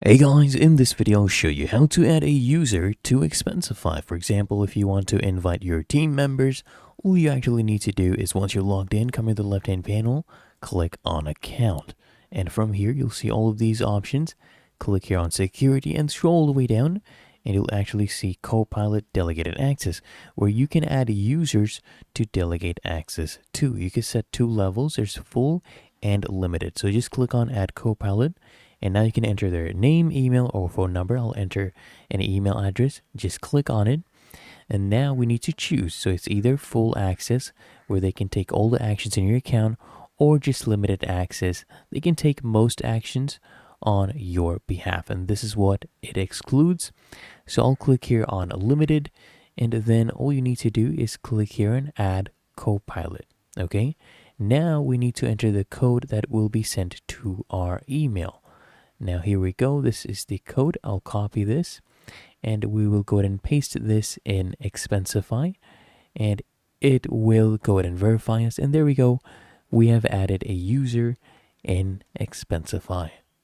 Hey guys, in this video I'll show you how to add a user to Expensify. For example, if you want to invite your team members, all you actually need to do is once you're logged in, come to the left hand panel, click on account. And from here you'll see all of these options. Click here on security and scroll all the way down and you'll actually see Copilot Delegated Access, where you can add users to delegate access to. You can set two levels, there's full and limited. So just click on add Copilot. And now you can enter their name, email, or phone number. I'll enter an email address. Just click on it. And now we need to choose. So it's either full access, where they can take all the actions in your account, or just limited access. They can take most actions on your behalf. And this is what it excludes. So I'll click here on limited. And then all you need to do is click here and add Copilot. Okay. Now we need to enter the code that will be sent to our email. Now here we go. This is the code. I'll copy this and we will go ahead and paste this in Expensify and it will go ahead and verify us. And there we go. We have added a user in Expensify.